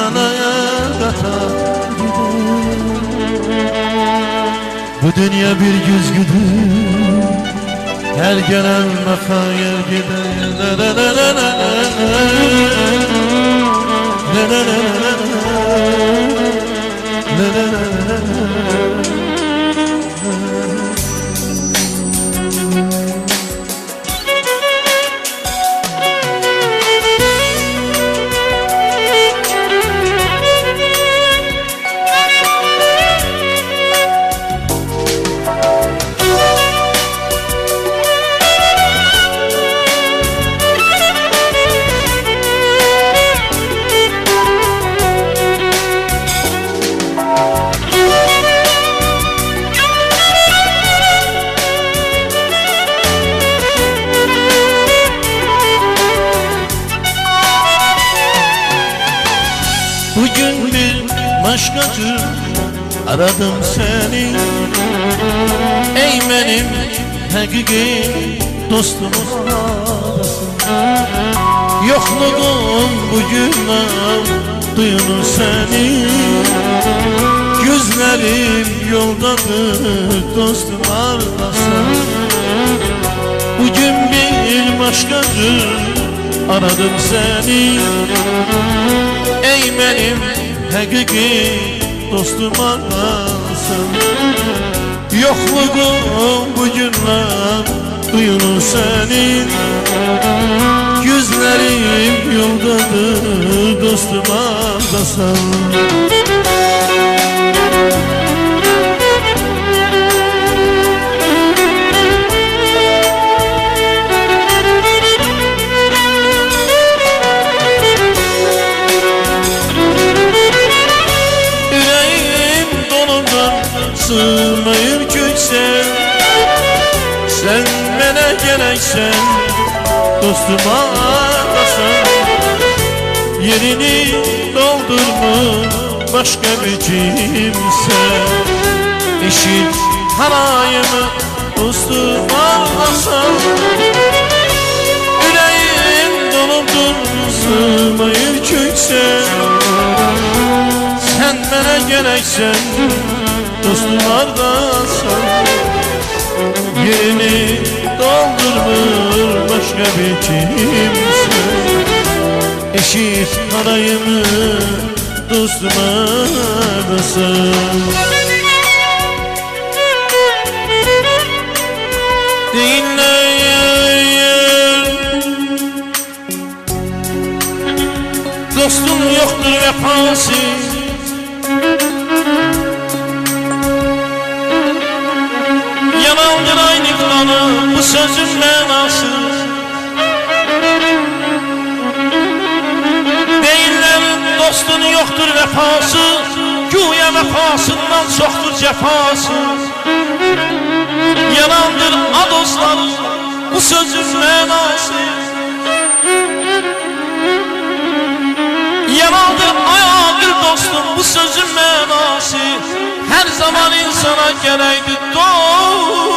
talaya katar gider. Bu dünya bir güzgüdür, her gelen vefaya gider. Bugün bir başkacı aradım seni, ey benim hakiki dostum olasın. Yokluğun bugünden duyunur seni, gözlerim yoldadır dostum arlasın. Bugün bir başkacı aradım seni, ey benim hakiki dostum arlasın. Yokluğun bugünler duyunur senin, yüzlerim yoldadır dostum arlasın. Sığmayır köksen, sen bana gereksen dostum ağlasın. Yerini doldurma başka bir kimse, eşit halayımı dostum ağlasın. Yüreğim doludur sığmayır köksen, sen bana gereksen dostum ardasan. Yerini doldurmur başka bir kimse, eşit halayımı dostum ardasan. Dinleyin, dostum yoktur vefası, yalandır aynı kanı bu sözün mənası. Deyirlər dostun yoktur vefası, güya vefasından çoktur cefası. Yalandır a dostlar bu sözün mənası. Yalandır ay ağır dostum bu sözün mənası. Her zaman insana gerekli dost.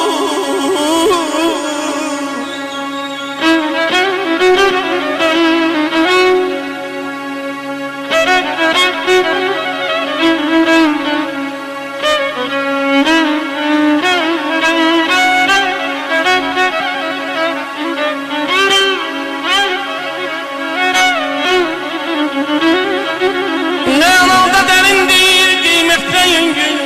Ne alanda derin değil kıymetleyin gün,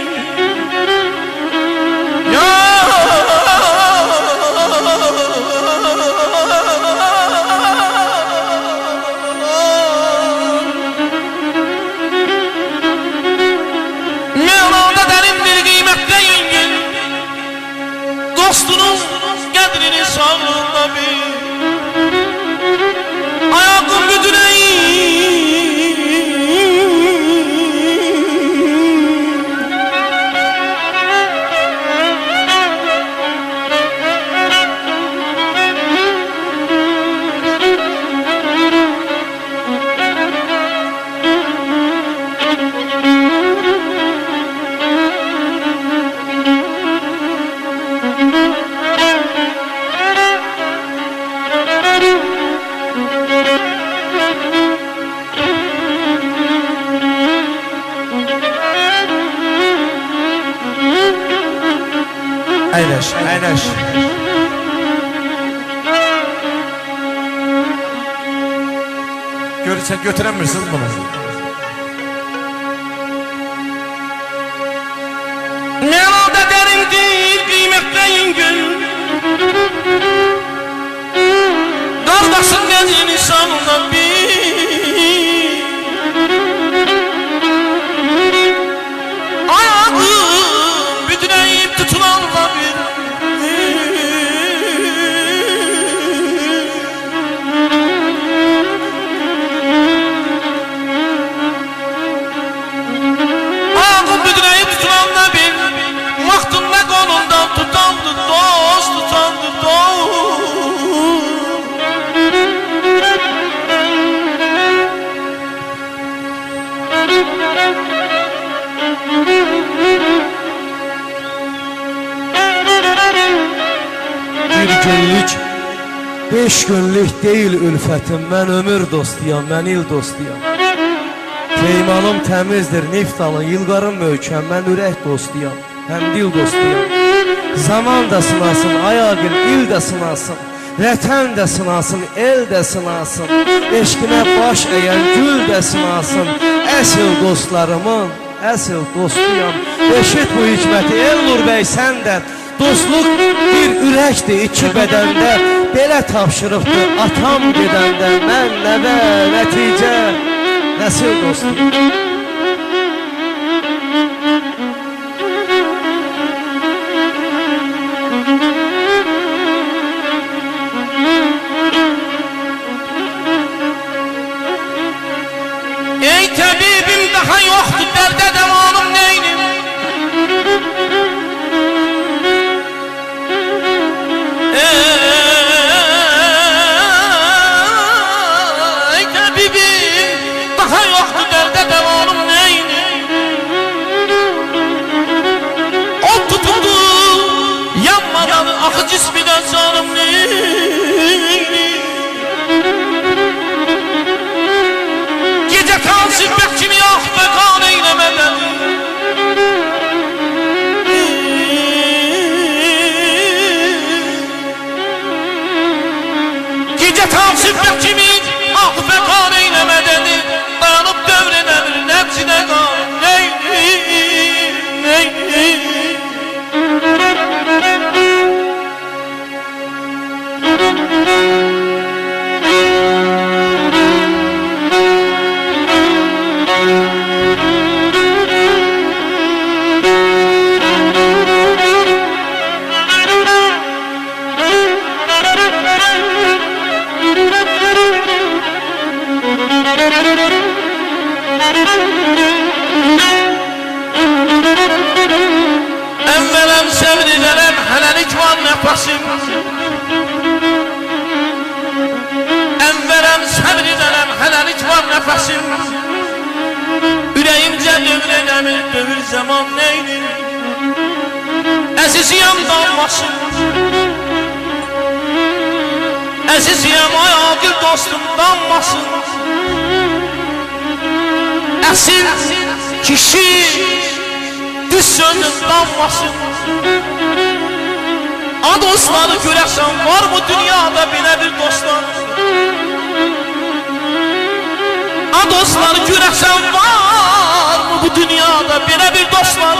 Əyləş, əyləş. Görürsən, götürəmirsiniz bunu. Mərad edərimdir, qiymətləyin gün. Qardaşın gəzini sanında bir. Ayağım büdürəyib tutulanla bir. Ayağım büdürəyib tutulanla bir. Vaxtında qolundan tutandı dost, tutandı dost. Bir günlük, 5 günlük değil ülfətim. Mən ömür dostuyam, mən il dostuyam. Peymanım təmizdir, neft alın, yılqarım möhkəm. Mən ürək dostuyam, həm dil dostuyam. Zaman da sınasın, ayağın il də sınasın. Vətən də sınasın, el də sınasın. Eşqinə baş əyən gül də sınasın. Əsl dostlarımın, əsl dostuyam. Eşit bu hikməti, Elnur bəy səndən. Dostluq bir ürəkdir iki bədəndə. Belə tapşırıqdır atam gedəndə. Mən nəvə, nəticə, nəsil dostuyam. Ey təbibim daha yoxdur, dərdə dəmanım neynim? Ey təbibim daha yoxdur, dərdə dəmanım neynim? O tutuldu, yanmadan axı cismidən canım neynim? Gecə kalsın bək kimi yax və qan eyləmədən. Gecə kalsın bək kimi yax və qan eyləmədən. Dayanıb dövr edəmir nəfsinə qan neynim. Əvvələm sevrilərəm, hələlik var nəfəsim. Əvvələm sevrilərəm, hələlik var nəfəsim. Ürəyimcə dövr edəmir, dövr zaman neydir? Əziziyəm dalmasın. Əziziyəm ayağır dostum danmasın. Əsil kişi düz sözün danmasın. A dostları görəsən var mı dünyada belə bir dostlar? A dostları görəsən var mı bu dünyada belə bir dostlar?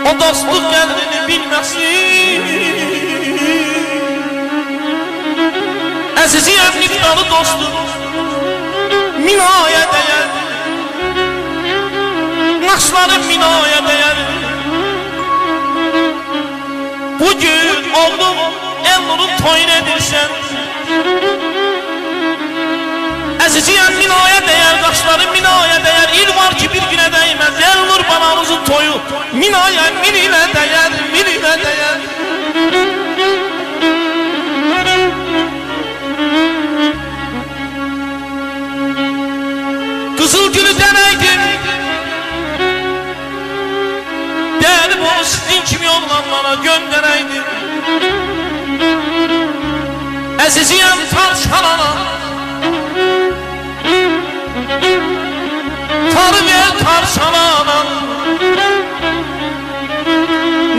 O dostluq qədrini bilməsin. Əziziyəm niftalı dostum, minaya dəyər. Naxşların minaya dəyər. Bugün oğlum Elnur'un toyun edirsən. Əziziyəm minaya dəyər, qaşların minaya dəyər. İl var ki bir günə dəyməz, Elnur balamızın toyu minaya, min ilə dəyər, min ilə dəyər. Qızıl gülü dənəydim, dəyəlim onu sizin kimi oğlanlara göndərəydim. Əziziyəm tarşalana, tarı ver tarşalana,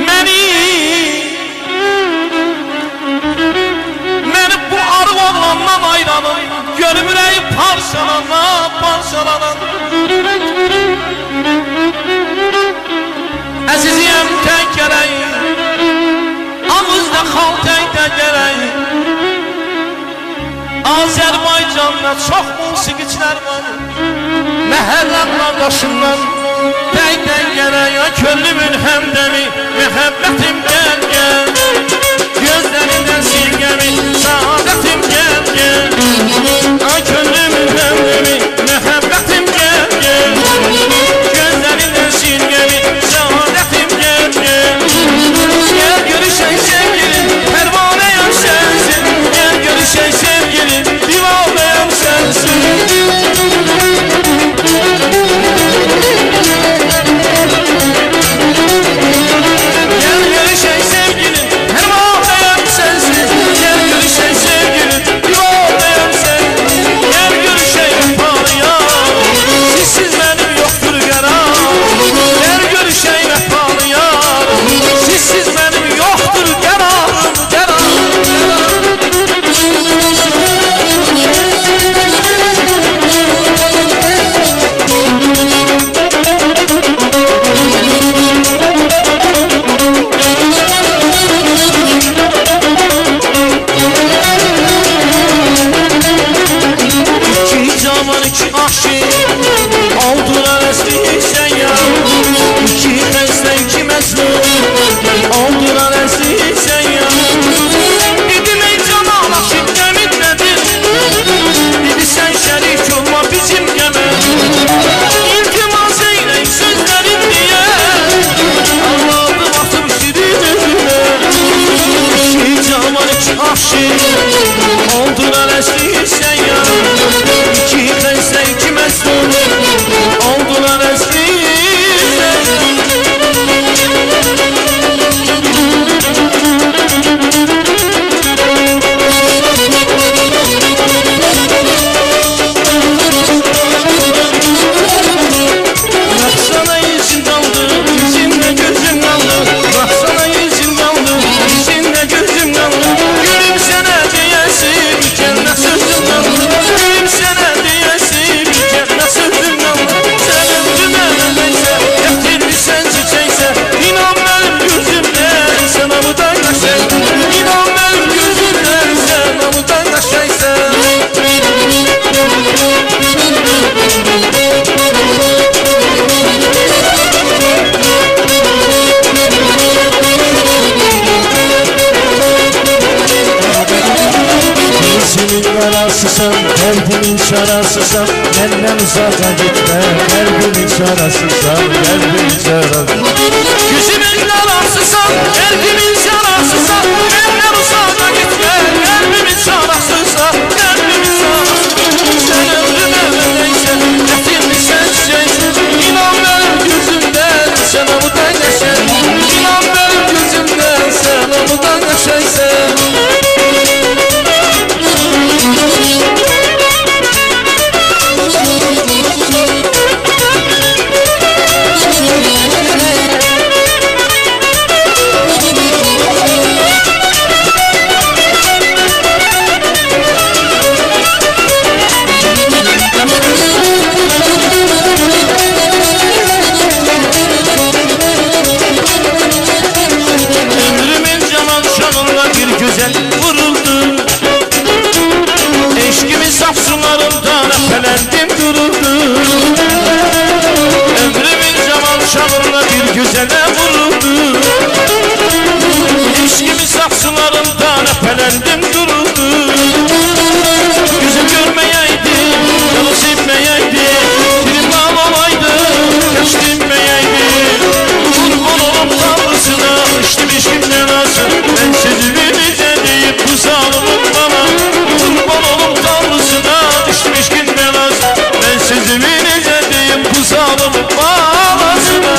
məni gerek. Azərbaycanda çox musiqiçilər var. Məhəlləm qardaşımdan dəy gerek. Könlümün həmdəmi, məhəbbətim gəl gəl. Gözlərindən silgəmi, saadətim gəl gəl. Könlümün həmdəmi, məhəbbətim gəl gəl. Gözlərindən silgəmi, saadətim gəl gəl. Gel görüşək sevgilim, pərvanəyəm sənsin. Gel görüşək sevgilim, divanəyəm sənsin. Gel görüşək sevgilim, pərvanəyəm sənsin. Gel görüşək sevgilim, divanəyəm sənsin. Gel görüşək vəfalıya, sizsiz mənim yoxdur qərar. Gel görüşək vəfalıya, sizsiz mənim yoxdur qərarım, qərar. İki cavan iki aşık oldular əsli səyyar. İki xəstə iki məzlum oldular əsli səyyar. Dedim ey canan aşıq qəmin nədir? Dedi sən şərik olma bizim qəmə. İltimas eylək sözlərim diyə Allah'ım atım şirin üzünə. İki cavan iki aşık oldular əsli səyyar. İki xəstə iki məzlum oldular əsli Baksana yüzün kaldı, yüzünde gözüm kaldı. Baksana yüzün kaldı, yüzünde gözüm kaldı. Gülüm sana diyesim, cennet sözüm kaldı. Gülüm sana diyesim, cennet sözüm kaldı. Sen ömrüme nedense, getirmişsen çiçekse. İnan benim gözümden, sana bu da yaşay. İnan benim gözümden, sana bu da yaşaysa. Gözümün yarasısan, kalbimin şarasısan. Benden uzağa gitme, kalbimin şarasısan, kalbimin şarasısan. Yüzümün yarasısan, kalbimin şarasısan. Benden uzağa gitme, kalbimin şarasısan, kalbimin şarasısan. Sen ömrüme nedense, getirmişsen çiçeksin. İnan benim gözümden, sen amudan yaşay. İnan benim gözümden, sen amudan yaşaysın. Ömrümün canan şanında bir güzel vuruldu. Eşkimin saf sularından öpelendim duruldu. Ömrümün canan şanında bir güzele vuruldu. Eşkimin saf sularından öpelendim duruldu. Yüzüm görmeyeydi, canı sevmeyeydi. Dilim bal olaydı, kaç dinmeyeydi. Kurban olup tanrısına, içtim işimden asıl. Ben sözümü nice deyip bu zalimin bana. Kurban olup tanrısına, içtim işimden asıl. Ben sözümü nice deyip bu zalimin balasına.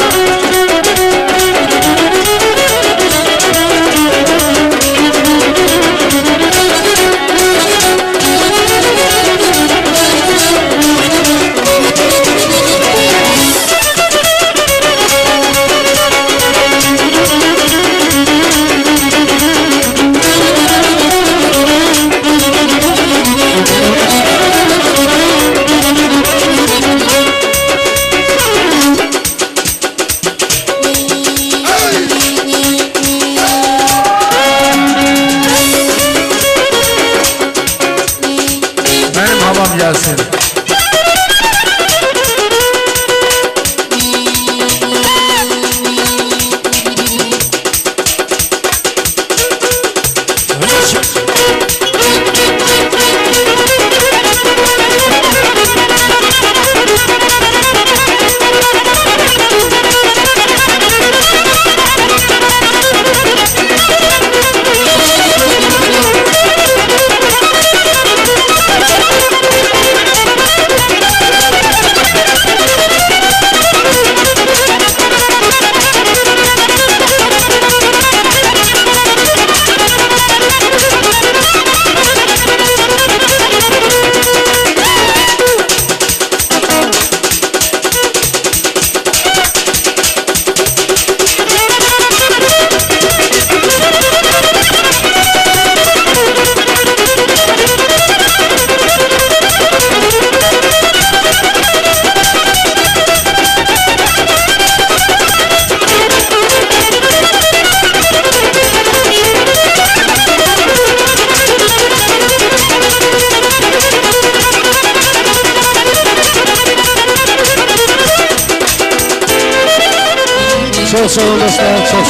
Çok sağ olun dostlar, çok sağ olun.